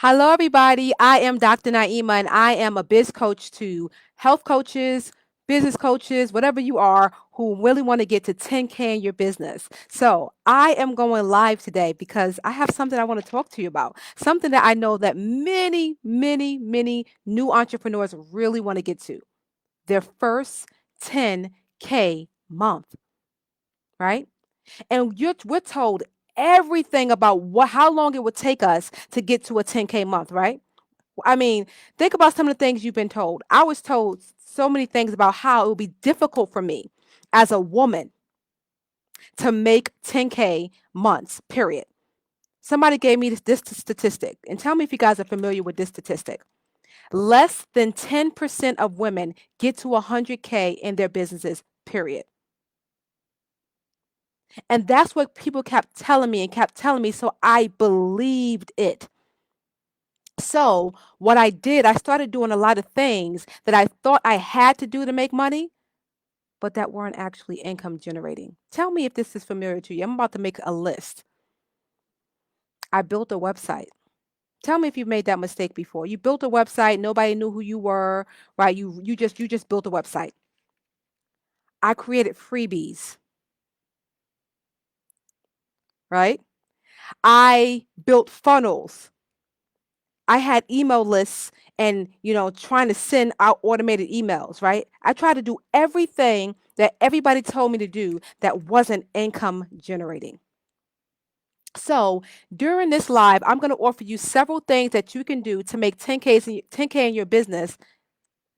Hello, everybody. I am Dr. Naieema, and I am a biz coach to health coaches, business coaches, whatever you are who really want to get to 10K in your business. So, I am going live today because I have something I want to talk to you about. Something that I know that many new entrepreneurs really want to get to their first 10K month, right? And we're told everything about how long it would take us to get to a 10K month, right? I mean, think about some of the things you've been told. I was told so many things about how it would be difficult for me as a woman to make 10K months, period. Somebody gave me this statistic, and tell me if you guys are familiar with this statistic. Less than 10% of women get to 100K in their businesses, period. And that's what people kept telling me and kept telling me. So I believed it. So what I did, I started doing a lot of things that I thought I had to do to make money, but that weren't actually income generating. Tell me if this is familiar to you. I'm about to make a list. I built a website. Tell me if you've made that mistake before. You built a website, nobody knew who you were, right? You just built a website. I created freebies, right? I built funnels. I had email lists and, trying to send out automated emails, right? I tried to do everything that everybody told me to do that wasn't income generating. So during this live, I'm going to offer you several things that you can do to make 10K in your business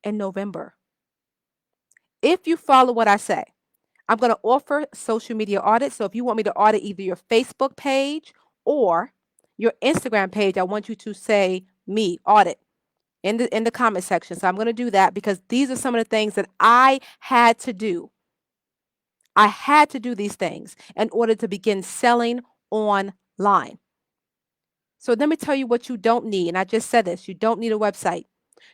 in November. If you follow what I say, I'm going to offer social media audits. So if you want me to audit either your Facebook page or your Instagram page, I want you to say me audit in the comment section. So I'm going to do that because these are some of the things that I had to do. I had to do these things in order to begin selling online. So let me tell you what you don't need. And I just said this, you don't need a website.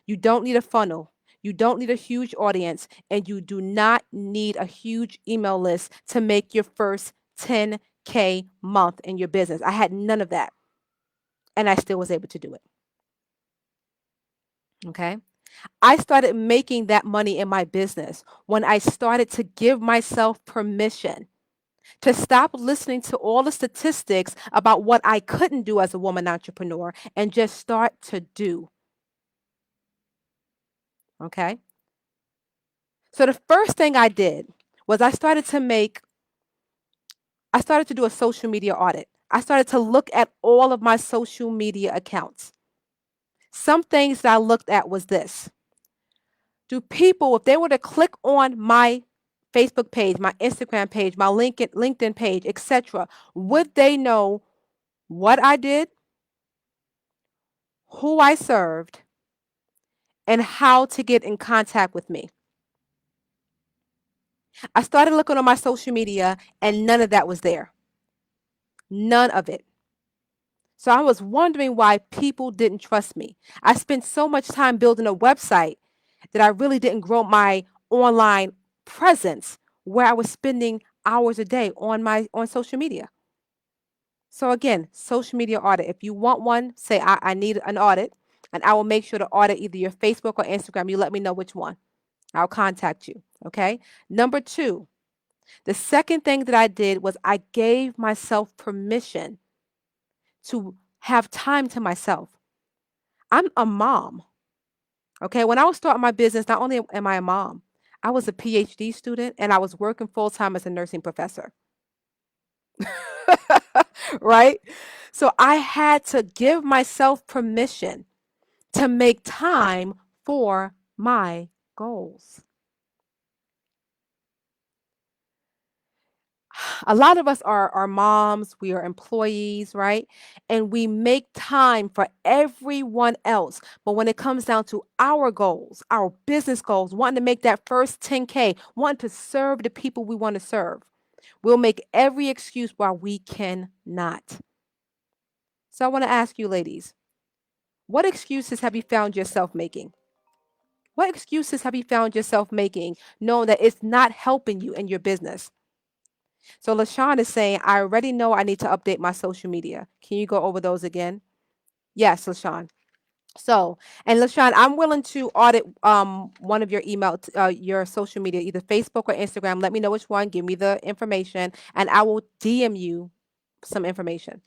You don't need a funnel. You don't need a huge audience, and you do not need a huge email list to make your first 10K month in your business. I had none of that, and I still was able to do it. Okay. I started making that money in my business when I started to give myself permission to stop listening to all the statistics about what I couldn't do as a woman entrepreneur and just start to do. Okay. So the first thing I did was I started to do a social media audit. I started to look at all of my social media accounts. Some things that I looked at was this. Do people, if they were to click on my Facebook page, my Instagram page, my LinkedIn page, etc., would they know what I did, who I served, and how to get in contact with me? I started looking on my social media and none of that was there. None of it. So I was wondering why people didn't trust me. I spent so much time building a website that I really didn't grow my online presence where I was spending hours a day on social media. So again, social media audit. If you want one, say I need an audit and I will make sure to audit either your Facebook or Instagram. You let me know which one. I'll contact you. Okay. Number two, the second thing that I did was I gave myself permission to have time to myself. I'm a mom. Okay. When I was starting my business, not only am I a mom, I was a PhD student and I was working full time as a nursing professor. Right? So I had to give myself permission to make time for my goals. A lot of us are moms, we are employees, right? And we make time for everyone else. But when it comes down to our goals, our business goals, wanting to make that first 10K, wanting to serve the people we want to serve, we'll make every excuse why we cannot. So I want to ask you, ladies, what excuses have you found yourself making? What excuses have you found yourself making knowing that it's not helping you in your business? So LaShawn is saying, I already know I need to update my social media. Can you go over those again? Yes, LaShawn. So, and LaShawn, I'm willing to audit one of your your social media, either Facebook or Instagram. Let me know which one. Give me the information, and I will DM you some information.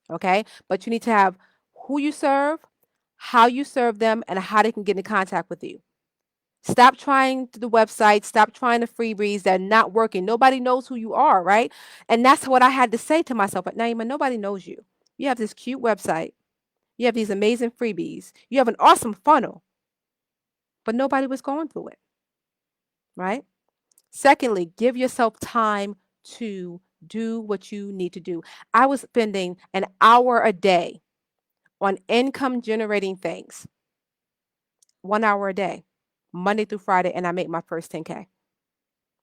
Okay, but you need to have who you serve, how you serve them, and how they can get in contact with you. Stop trying the website. Stop trying the freebies. They're not working. Nobody knows who you are, right? And that's what I had to say to myself. But Naima, nobody knows you. You have this cute website. You have these amazing freebies. You have an awesome funnel, but nobody was going through it, right? Secondly, give yourself time to do what you need to do. I was spending an hour a day on income generating things, 1 hour a day, Monday through Friday, and I made my first 10K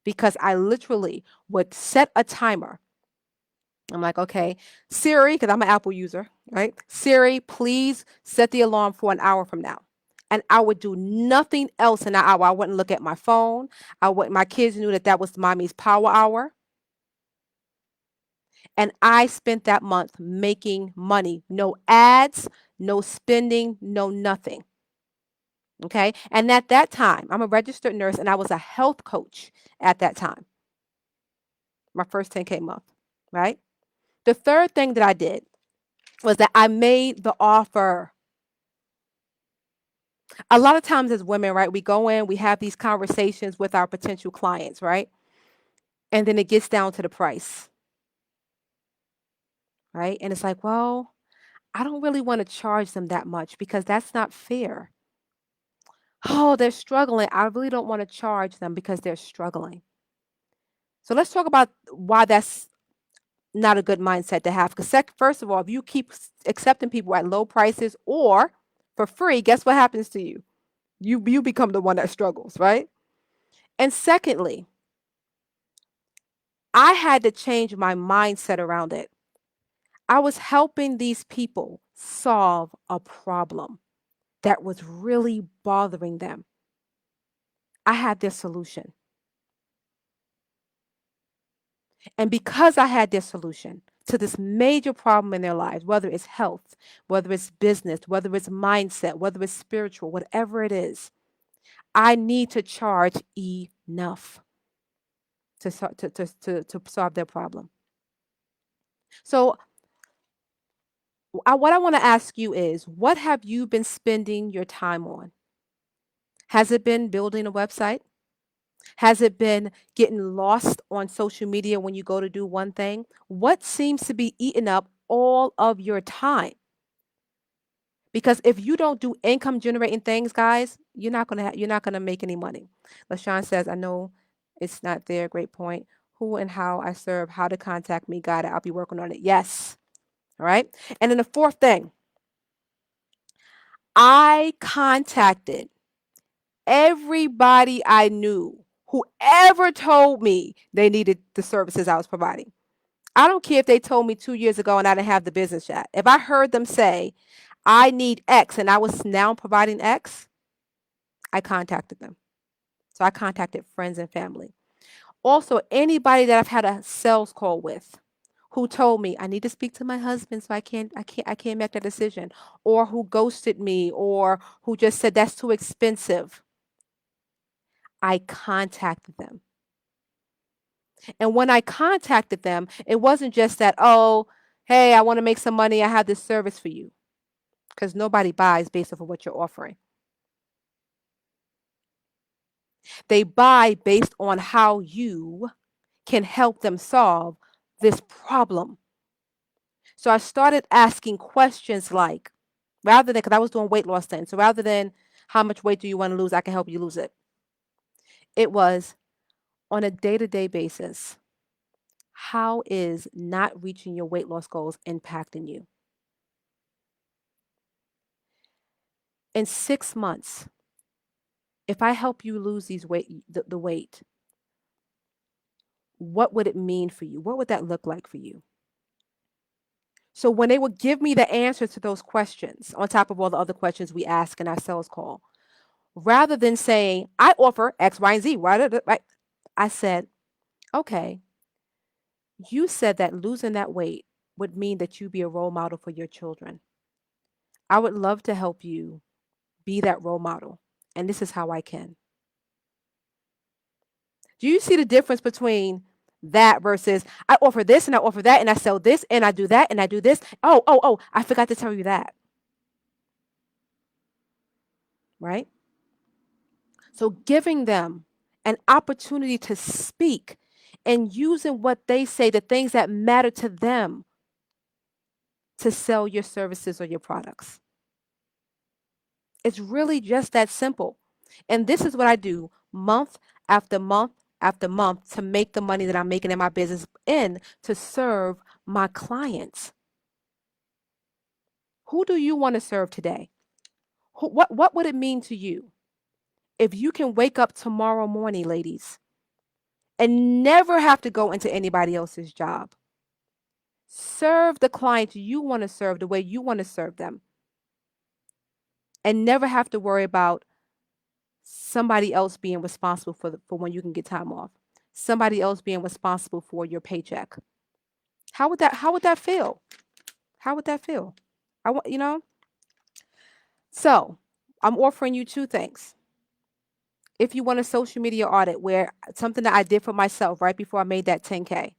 because I literally would set a timer. I'm like, okay, Siri, because I'm an Apple user, right? Siri, please set the alarm for an hour from now. And I would do nothing else in that hour. I wouldn't look at my phone. My kids knew that that was mommy's power hour. And I spent that month making money. No ads, no spending, no nothing. Okay. And at that time, I'm a registered nurse and I was a health coach at that time, my first 10K month, right? The third thing that I did was that I made the offer. A lot of times as women, right, we go in, we have these conversations with our potential clients, right? And then it gets down to the price, right? And it's like, well, I don't really want to charge them that much because that's not fair. Oh, they're struggling. I really don't want to charge them because they're struggling. So let's talk about why that's not a good mindset to have. Because first of all, if you keep accepting people at low prices or for free, guess what happens to you? You become the one that struggles, right? And secondly, I had to change my mindset around it. I was helping these people solve a problem that was really bothering them. I had their solution. And because I had their solution to this major problem in their lives, whether it's health, whether it's business, whether it's mindset, whether it's spiritual, whatever it is, I need to charge enough to solve their problem. So, what I want to ask you is what have you been spending your time on? Has it been building a website? Has it been getting lost on social media when you go to do one thing? What seems to be eating up all of your time? Because if you don't do income generating things, guys, you're not gonna make any money. LaShawn says, I know it's not there. Great point. Who and how I serve, how to contact me, got it. I'll be working on it. Yes. All right. And then the fourth thing, I contacted everybody I knew who ever told me they needed the services I was providing. I don't care if they told me 2 years ago and I didn't have the business yet. If I heard them say, I need X and I was now providing X, I contacted them. So I contacted friends and family. Also, anybody that I've had a sales call with who told me I need to speak to my husband so I can't make that decision, or who ghosted me, or who just said that's too expensive. I contacted them. And when I contacted them, it wasn't just that, oh, hey, I want to make some money. I have this service for you. Because nobody buys based off of what you're offering. They buy based on how you can help them solve this problem. So I started asking questions like, rather than, because I was doing weight loss then. So rather than how much weight do you want to lose, I can help you lose it. It was on a day to day basis. How is not reaching your weight loss goals impacting you? In 6 months, if I help you lose the weight, what would it mean for you? What would that look like for you? So when they would give me the answer to those questions, on top of all the other questions we ask in our sales call, rather than saying, I offer X, Y, and Z, right? I said, okay, you said that losing that weight would mean that you be a role model for your children. I would love to help you be that role model. And this is how I can. Do you see the difference between that versus I offer this and I offer that and I sell this and I do that and I do this? Oh, I forgot to tell you that, right? So giving them an opportunity to speak and using what they say, the things that matter to them, to sell your services or your products. It's really just that simple. And this is what I do month after month after month to make the money that I'm making in my business in to serve my clients. Who do you want to serve today? What would it mean to you if you can wake up tomorrow morning, ladies, and never have to go into anybody else's job? Serve the clients you want to serve the way you want to serve them and never have to worry about somebody else being responsible for when you can get time off. Somebody else being responsible for your paycheck. How would that feel? How would that feel? I want, So, I'm offering you two things. If you want a social media audit where something that I did for myself right before I made that 10K,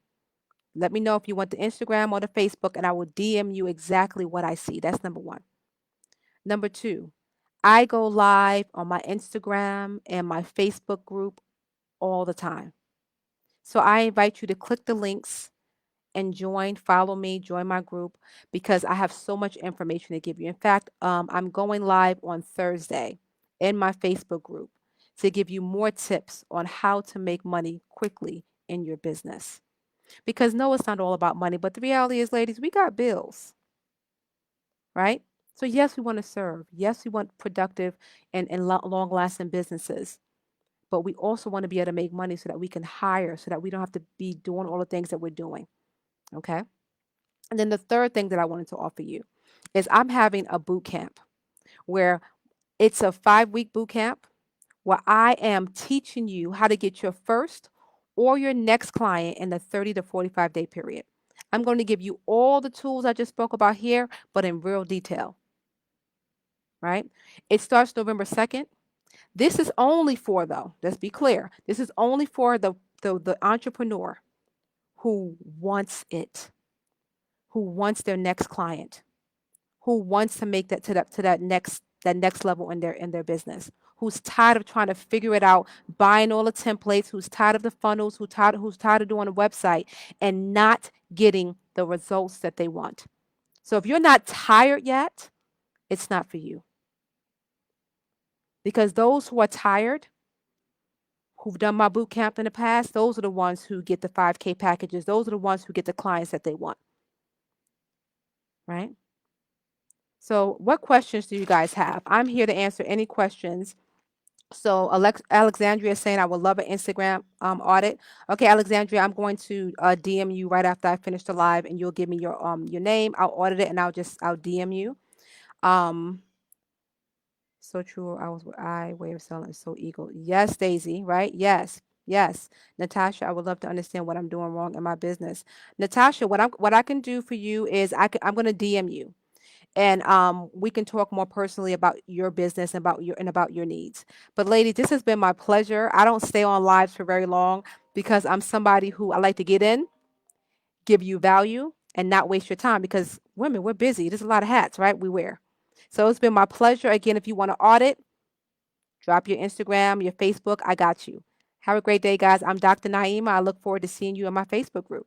let me know if you want the Instagram or the Facebook and I will DM you exactly what I see. That's number 1. Number 2, I go live on my Instagram and my Facebook group all the time. So I invite you to click the links and join, follow me, join my group because I have so much information to give you. In fact, I'm going live on Thursday in my Facebook group to give you more tips on how to make money quickly in your business. Because no, it's not all about money, but the reality is, ladies, we got bills, right? So yes, we want to serve. Yes, we want productive and long lasting businesses. But we also want to be able to make money so that we can hire, so that we don't have to be doing all the things that we're doing. Okay. And then the third thing that I wanted to offer you is I'm having a boot camp where it's a 5-week boot camp where I am teaching you how to get your first or your next client in the 30 to 45-day period. I'm going to give you all the tools I just spoke about here, but in real detail, right? It starts November 2nd. This is only for, though, let's be clear, this is only for the entrepreneur who wants it, who wants their next client, who wants to make that to that next level in their business, who's tired of trying to figure it out, buying all the templates, who's tired of the funnels, who's tired of doing a website and not getting the results that they want. So if you're not tired yet, it's not for you. Because those who are tired, who've done my boot camp in the past, those are the ones who get the 5K packages. Those are the ones who get the clients that they want, right? So, what questions do you guys have? I'm here to answer any questions. So, Alexandria is saying, I would love an Instagram audit. Okay, Alexandria, I'm going to DM you right after I finish the live, and you'll give me your name. I'll audit it, and I'll DM you. Um, so true. I way of selling is so ego. Yes, Daisy, right? Yes. Yes. Natasha, I would love to understand what I'm doing wrong in my business. Natasha, what I can do for you is I'm going to DM you and we can talk more personally about your business and about your needs. But ladies, this has been my pleasure. I don't stay on lives for very long because I'm somebody who I like to get in, give you value, and not waste your time because women, we're busy. There's a lot of hats, right? We wear. So it's been my pleasure. Again, if you want to audit, drop your Instagram, your Facebook. I got you. Have a great day, guys. I'm Dr. Naieema. I look forward to seeing you in my Facebook group.